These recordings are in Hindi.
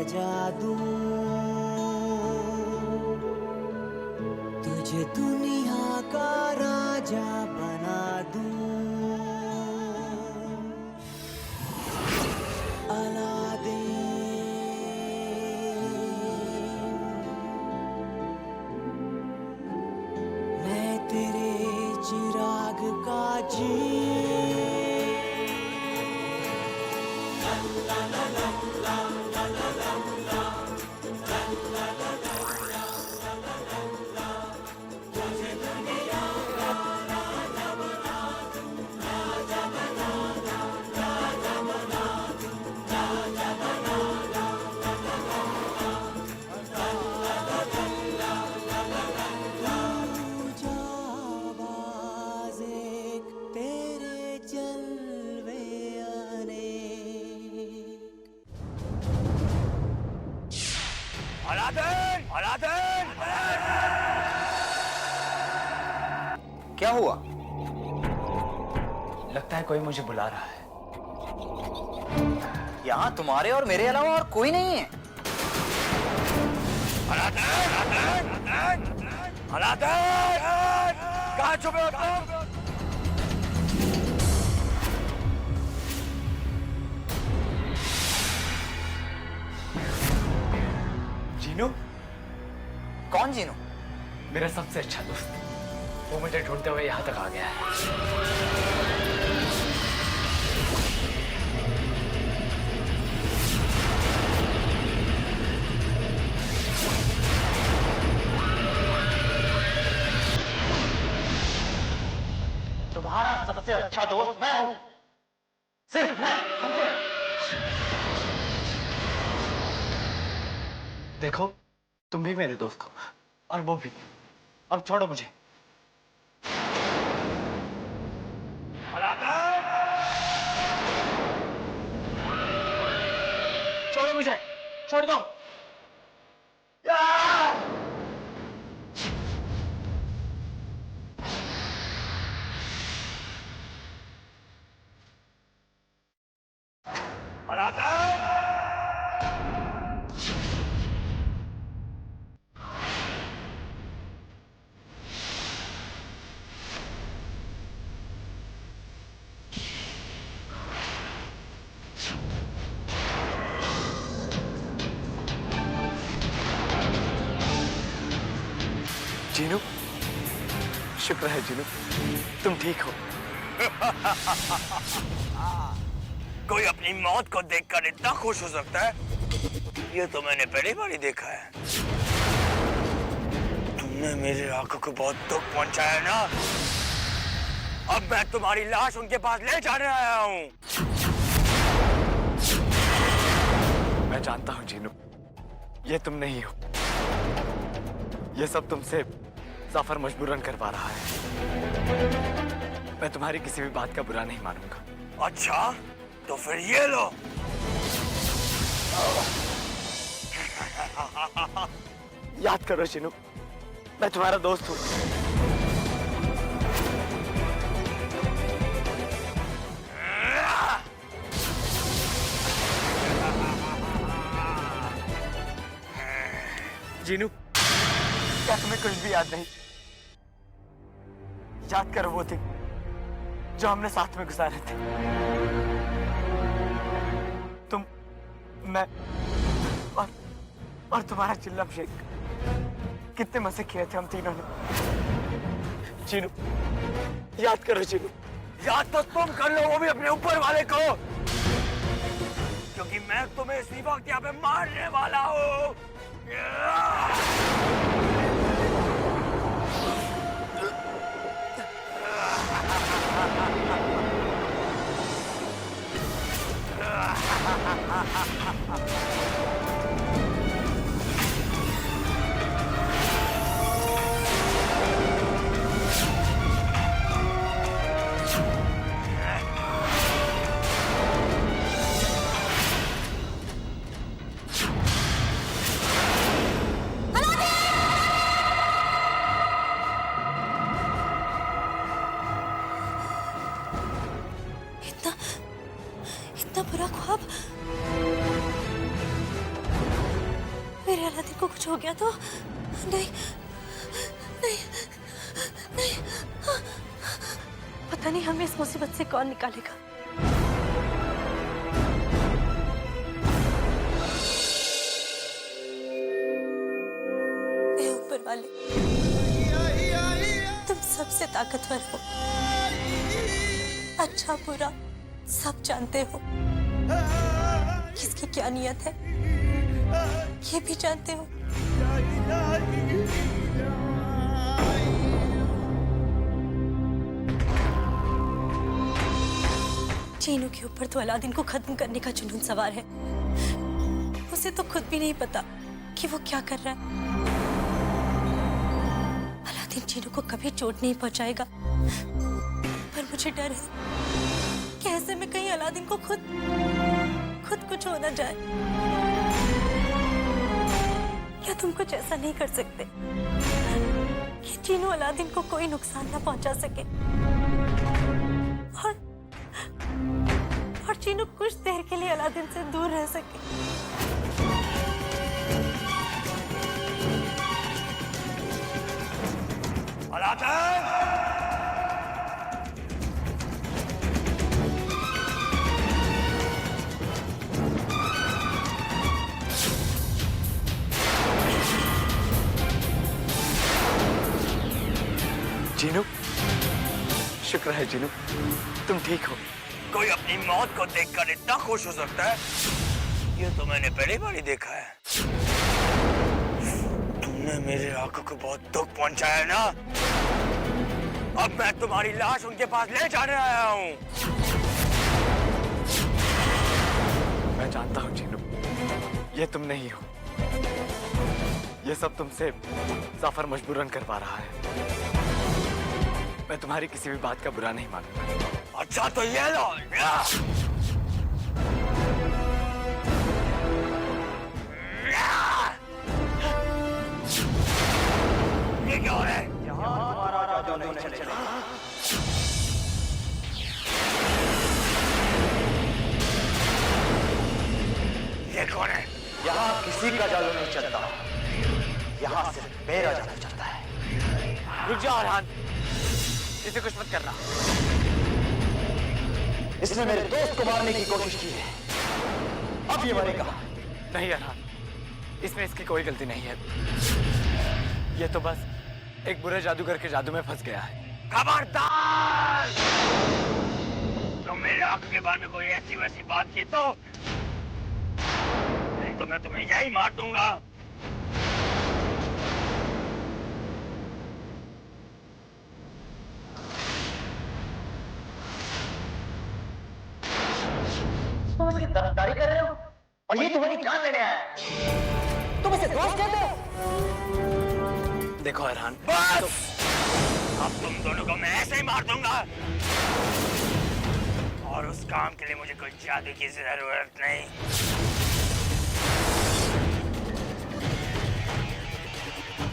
सजा दूं, तुझे दुनिया का राजा बना दूं। मैं तेरे चिराग का जी अलादीन! अलादीन! क्या हुआ? लगता है कोई मुझे बुला रहा है। यहाँ तुम्हारे और मेरे अलावा और कोई नहीं है। अलादीन! अलादीन! अलादीन! कहाँ छुपे हो तुम? जीनू? कौन जीनू? मेरा सबसे अच्छा दोस्त। वो मुझे ढूंढते हुए यहाँ तक आ गया है। तुम्हारा सबसे अच्छा दोस्त मैं हूं, सिर्फ मैं। देखो, तुम भी मेरे दोस्त हो और वो भी। अब छोड़ो मुझे। छोड़ो मुझे, छोड़ दो। जीनू, शुक्र है जीनू, तुम ठीक हो। कोई अपनी मौत को देखकर इतना खुश हो सकता है, ये तो मैंने पहली बार ही देखा है। तुमने मेरी आंखों को बहुत दुख पहुंचाया ना, अब मैं तुम्हारी लाश उनके पास ले जाने आया हूं। मैं जानता हूं जीनू, ये तुम नहीं हो। ये सब तुमसे जाफर मजबूरन करवा रहा है। मैं तुम्हारी किसी भी बात का बुरा नहीं मानूंगा। अच्छा, तो फिर ये लो। याद करो जीनू, मैं तुम्हारा दोस्त हूँ। जीनू, क्या तुम्हें कुछ भी याद नहीं? याद करो वो दिन जो हमने साथ में गुजारे थे। तुम, मैं और तुम्हारा चिल्लम शेख, कितने मजे किए थे हम तीनों ने। जीनू, याद करो जीनू। याद तो तुम कर लो, वो भी अपने ऊपर वाले को, क्योंकि मैं तुम्हें इसी वक्त यहाँ पे मारने वाला हूँ। इतना बुरा ख्वाब। को कुछ हो गया तो नहीं नहीं नहीं, पता नहीं हमें इस मुसीबत से कौन निकालेगा। हे ऊपर वाले, तुम सबसे ताकतवर हो, अच्छा बुरा सब जानते हो, किसकी क्या नियत है ये भी जानते हो। चीनू के ऊपर तो अलादीन को खत्म करने का जुनून सवार है। उसे तो खुद भी नहीं पता कि वो क्या कर रहा है। अलादीन चीनू को कभी चोट नहीं पहुंचाएगा, पर मुझे डर है कि ऐसे में कहीं अलादीन को खुद कुछ हो ना जाए। क्या तुम कुछ ऐसा नहीं कर सकते कि चीनू अलादीन को कोई नुकसान ना पहुंचा सके और चीनू कुछ देर के लिए अलादीन से दूर रह सके? अलादीन! जीनू, शुक्र है जीनू, तुम ठीक हो। कोई अपनी मौत को देखकर इतना खुश हो सकता है, ये तो मैंने पहली बार ही देखा है। तुमने मेरे आंखों को बहुत दुख पहुंचाया ना, अब मैं तुम्हारी लाश उनके पास ले जाने आया हूँ। मैं जानता हूँ जीनू, ये तुम नहीं हो। ये सब तुमसे जाफर मजबूरन करवा रहा है। मैं तुम्हारी किसी भी बात का बुरा नहीं मानूंगा। अच्छा तो ये लो। ये क्या हो रहा है? ये कौन है? यहाँ किसी का जादू नहीं चलता, यहाँ सिर्फ मेरा जादू चलता है। रुक जाओ अरहान, इसे कुछ मत करना। इसने मेरे दोस्त को मारने की कोशिश की है, अब ये मरेगा। नहीं अरहान, इसमें इसकी कोई गलती नहीं है। ये तो बस एक बुरे जादूगर के जादू में फंस गया है। खबरदार! तुम मेरे आंखों के बारे में कोई ऐसी वैसी बात की तो नहीं तो मैं तुम्हें यही मार दूंगा। तुम इसकी तरफदारी कर रहे हो और ये तुम्हारी जान लेने आया है। तुम इसे दोस्त कहते हो? देखो अरहान, बस! अब तुम दोनों को मैं ऐसे ही मार दूंगा। और उस काम के लिए मुझे कोई जादू की जरूरत नहीं।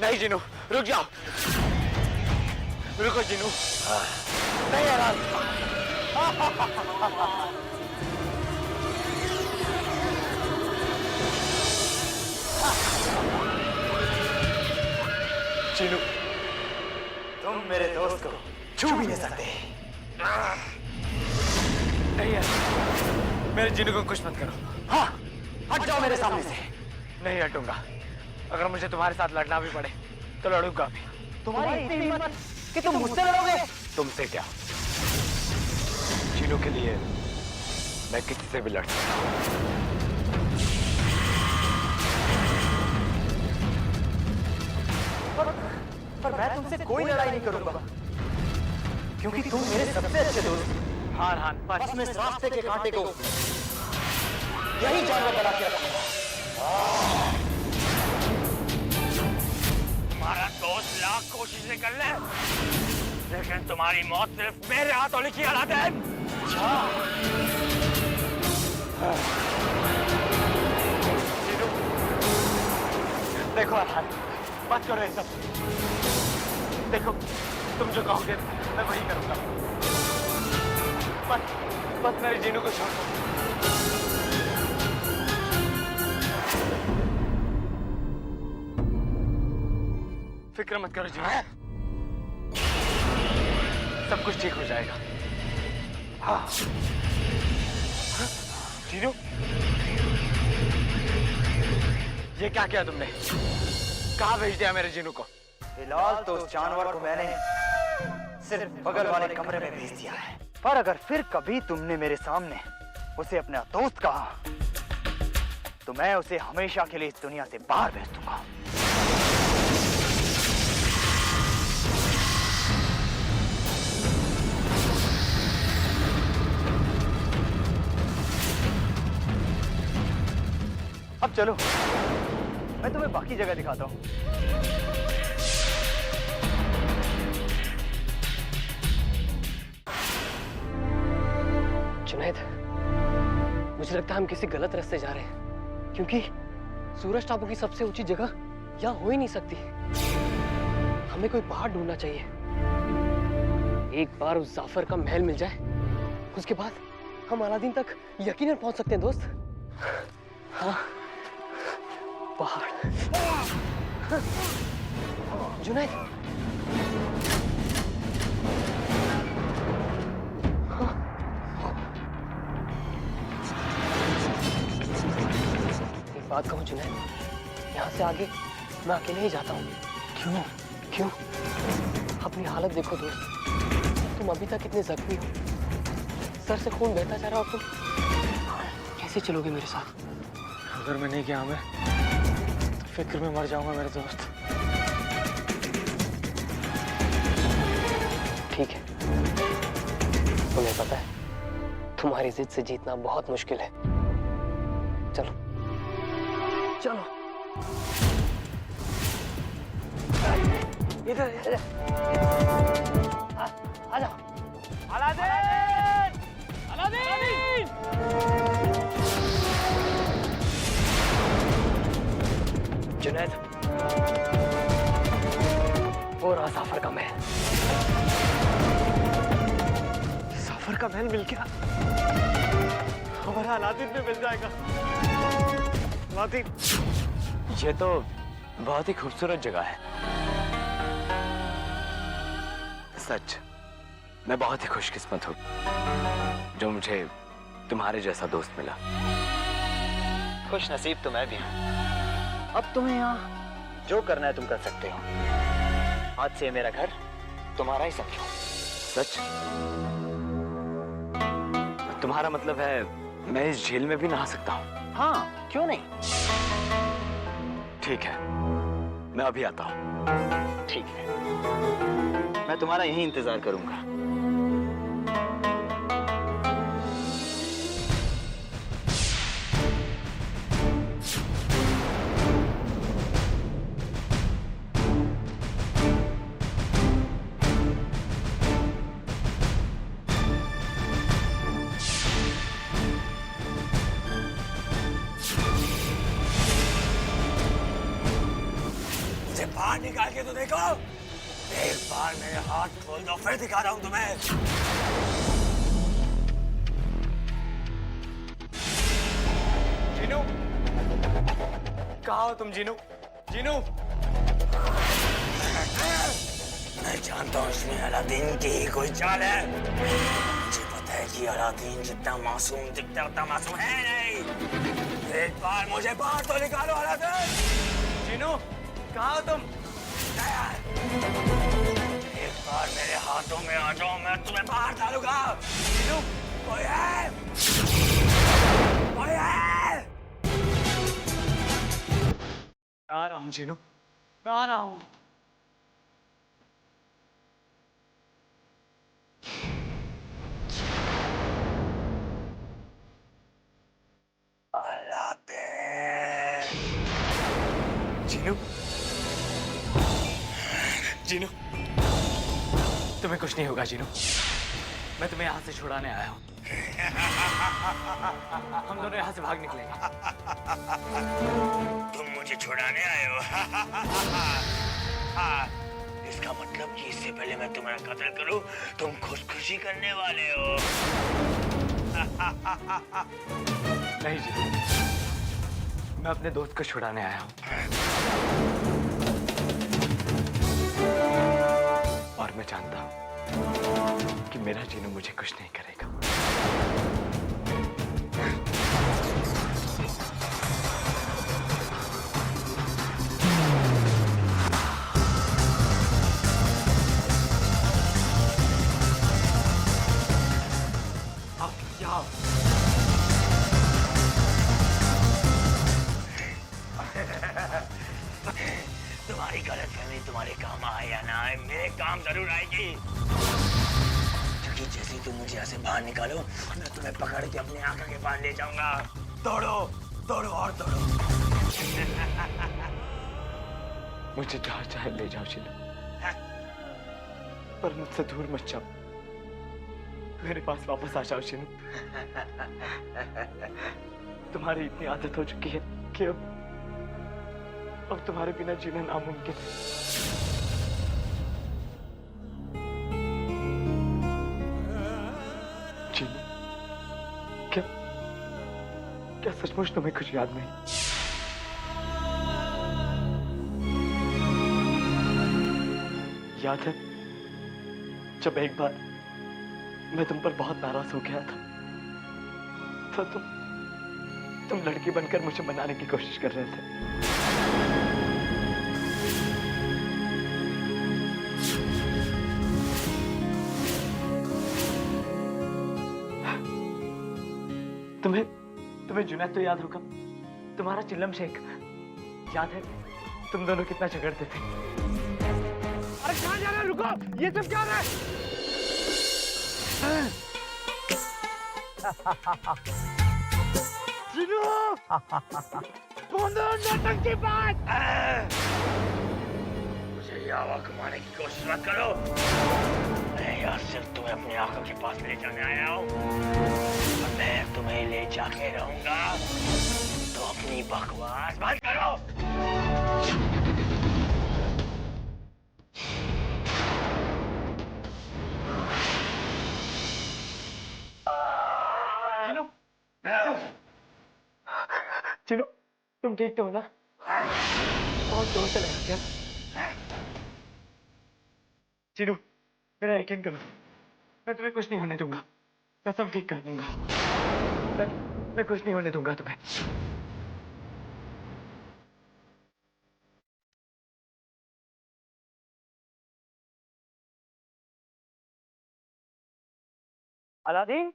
नहीं जीनू, रुक जाओ। रुको जीनू। नहीं अरहान। जीनू, तुम मेरे दोस्त को छू भी नहीं सकते। नहीं यार, मेरे जीनू को कुछ मत करो। हाँ, हट जाओ मेरे सामने से। नहीं हटूंगा। अगर मुझे तुम्हारे साथ लड़ना भी पड़े तो लड़ूंगा भी। तुम्हारी इतनी हिम्मत कि तुम मुझसे लड़ोगे? तुमसे क्या, जीनू के लिए मैं किसी से भी लड़ सकता हूं। पर मैं तुमसे कोई लड़ाई नहीं करूंगा, क्योंकि तुम मेरे सबसे अच्छे दोस्त हो। हाँ हाँ, बस मैं इस रास्ते के कांटे को यही जानवर बना के रखूंगा। तुम्हारा दोस्त लाख कोशिशें कर ले, लेकिन तुम्हारी मौत सिर्फ मेरे हाथों लिखी है अलादीन। देखो अरहान, मत करो ये सब। देखो, तुम जो कहोगे मैं वही करूंगा। बस मेरे जीनू को छोड़ दो। फिक्र मत करो जीनू, सब कुछ ठीक हो जाएगा। हाँ जीनू, ये क्या किया तुमने? कहाँ भेज दिया मेरे जीनू को? फिलहाल तो उस जानवर को मैंने सिर्फ बगल वाले कमरे में भेज दिया है, पर अगर फिर कभी तुमने मेरे सामने उसे अपना दोस्त कहा तो मैं उसे हमेशा के लिए इस दुनिया से बाहर भेज दूंगा। अब चलो, मैं तुम्हें बाकी जगह दिखाता हूँ। जुनैद, मुझे लगता है हम किसी गलत रास्ते जा रहे हैं, क्योंकि सूरज टापू की सबसे ऊंची जगह यहाँ हो ही नहीं सकती। हमें कोई पहाड़ ढूंढना चाहिए। एक बार उस जाफर का महल मिल जाए, उसके बाद हम अलादीन तक यकीनन पहुंच सकते हैं दोस्त। हाँ, पहाड़। जुनैद, एक बात कहूँ जुनैद, यहाँ से आगे मैं अकेले ही जाता हूँ। क्यों? क्यों? अपनी हालत देखो दोस्त, तुम अभी तक इतने जख्मी हो, सर से खून बहता जा रहा हो, तुम कैसे चलोगे मेरे साथ? अगर मैं नहीं गया मैं तो फिक्र में मर जाऊंगा मेरे दोस्त। ठीक है, तुम्हें पता है तुम्हारी जिद से जीतना बहुत मुश्किल है। चलो चलो, इधर आ जाओ। अलादीन! अलादीन! जुनैद, वो रहा जाफर का महल। जाफर का महल मिल गया, हमारा अलादीन में मिल जाएगा। अलादीन, ये तो बहुत ही खूबसूरत जगह है। सच, मैं बहुत ही खुशकिस्मत हूँ जो मुझे तुम्हारे जैसा दोस्त मिला। खुश नसीब तो मैं भी हूँ। अब तुम्हें यहाँ जो करना है तुम कर सकते हो। आज से मेरा घर तुम्हारा ही समझो। सच? तुम्हारा मतलब है मैं इस झील में भी नहा सकता हूँ? हाँ, क्यों नहीं? ठीक है, मैं अभी आता हूँ। ठीक है, मैं तुम्हारा यही इंतजार करूंगा। मुझे बाहर निकाल के तो देखो। एक बार मेरे हाथ खोल दो, फिर दिखा रहा हूं तुम्हें। जीनू, कहाँ हो तुम? जीनू, जीनू! मैं जानता हूँ इसमें अलादीन की ही कोई चाल है। मुझे पता है कि अलादीन जितना मासूम दिखता है उतना मासूम है नहीं। एक बार मुझे बाहर तो निकालो अलादीन। जीनू, कहाँ हो तुम? एक बार मेरे हाथों में आ जाओ, मैं तुम्हें बाहर डालूंगा। जीनू, कोई है? कोई है? आ रहा हूँ जीनू, मैं आ रहा हूँ। जीनू, जीनू, तुम्हें कुछ नहीं होगा जीनू। मैं तुम्हें यहाँ से छुड़ाने आया हूँ। हम दोनों यहाँ से भाग निकलेंगे। तुम मुझे छुड़ाने आए हो? इसका मतलब कि इससे पहले मैं तुम्हारा कत्ल करूं, तुम खुदकुशी करने वाले हो। नहीं जीनू, मैं अपने दोस्त को छुड़ाने आया हूँ। और मैं जानता हूं कि मेरा जीनू मुझे कुछ नहीं करेगा। आओ, यहाँ आओ। तुम्हारी गलतफहमी तुम्हारे काम आए या ना आए, मेरे काम जरूर आएगी। क्योंकि जैसे ही तुम मुझे यहाँ से बाहर निकालो, मैं तुम्हें पकड़ के अपने आंखों के पास ले जाऊंगा। दौड़ो, दौड़ो और दौड़ो। मुझे जहाँ चाहे ले जाओ चिन्नू, पर मुझसे दूर मत जाओ। मेरे पास वापस आ जाओ चिन्नू। तुम्हारी इतनी आदत हो चुकी है कि अब तुम्हारे बिना जीना नामुमकिन है। चिन्नू, क्या सचमुच तुम्हें कुछ याद नहीं? याद है जब एक बार मैं तुम पर बहुत नाराज हो गया था, तो तुम लड़की बनकर मुझे मनाने की कोशिश कर रहे थे। तुम्हें जुनैद तो याद होगा, तुम्हारा चिल्लम शेख याद है? तुम दोनों कितना झगड़ते थे। अरे कहाँ जा रहे हो? रुको, ये सब क्या हो रहा है? जिनू! कौन नौटंकी बात? मुझे ये हवा घुमाने की कोशिश मत करो। मैं यहाँ सिर्फ तुम्हें अपनी आंखों के पास ले जाने आया हूँ। मैं तुम्हें ले जाके रहूंगा, तो अपनी बकवास बंद करो। चिन्नू, तुम ठीक तो हो ना? बहुत जोर से लगा क्या? चिन्नू, मेरा यकीन करो, मैं तुम्हें कुछ नहीं होने दूंगा। मैं सब ठीक कर दूंगा। मैं कुछ नहीं होने दूंगा तुम्हें। अलादीन?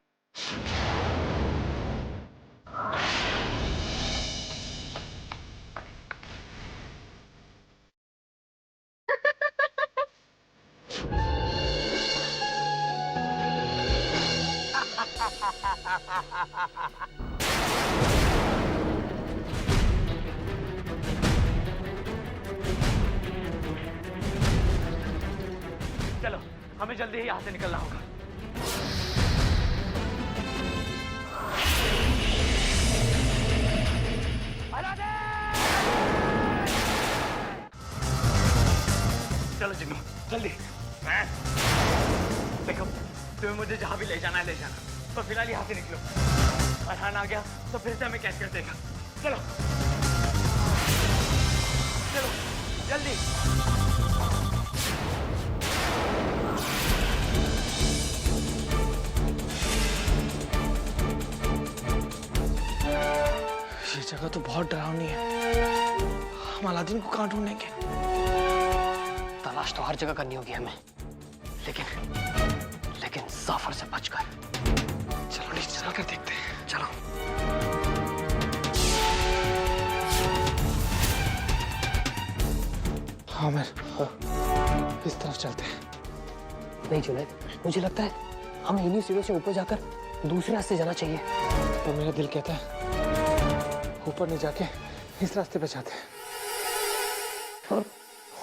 चलो, हमें जल्दी ही यहाँ से निकलना होगा। चलो जिन्नू, जल्दी। देखो, तुम्हें मुझे जहाँ भी ले जाना है ले जाना, तो फिलहाल यहाँ से निकलो। अरहान आ गया तो फिर से हमें कैद कर देगा। चलो चलो जल्दी। ये जगह तो बहुत डरावनी है। हम अलादीन को कहाँ ढूंढेंगे? तलाश तो हर जगह करनी होगी हमें, लेकिन जाफर से बचकर। चलो नीचे चलकर देखते हैं। चलो। आमिर, इस तरफ चलते हैं। नहीं जुनैद, मुझे लगता है हमें इन्हीं सीढ़ियों से ऊपर जाकर दूसरे रास्ते जाना चाहिए। तो मेरा दिल कहता है ऊपर नहीं जाके इस रास्ते पे जाते हैं।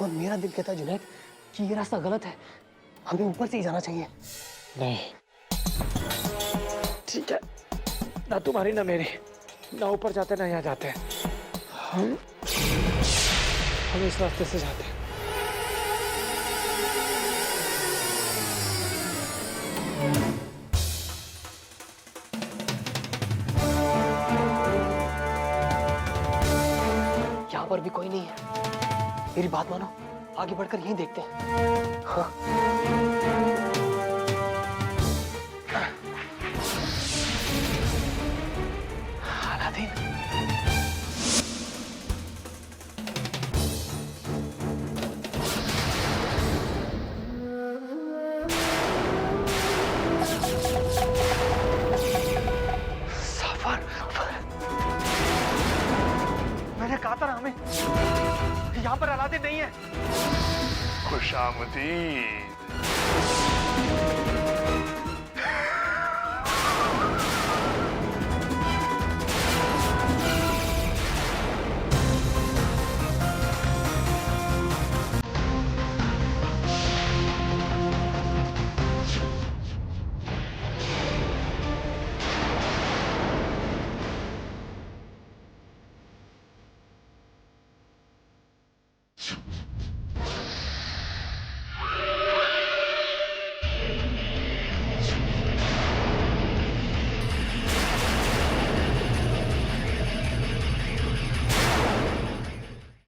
और मेरा दिल कहता है जुनैद कि ये रास्ता गलत है, हमें ऊपर से ही जाना चाहिए। नहीं, ठीक है, ना तुम्हारी ना मेरी, ना ऊपर जाते ना यहाँ जाते हैं। हम इस रास्ते से जाते हैं। यहाँ पर भी कोई नहीं है। मेरी बात मानो, आगे बढ़कर यहीं देखते हैं। हाँ। अलादीन, मैंने कहा था ना हमें यहाँ पर अलादीन नहीं है। खुशामदी।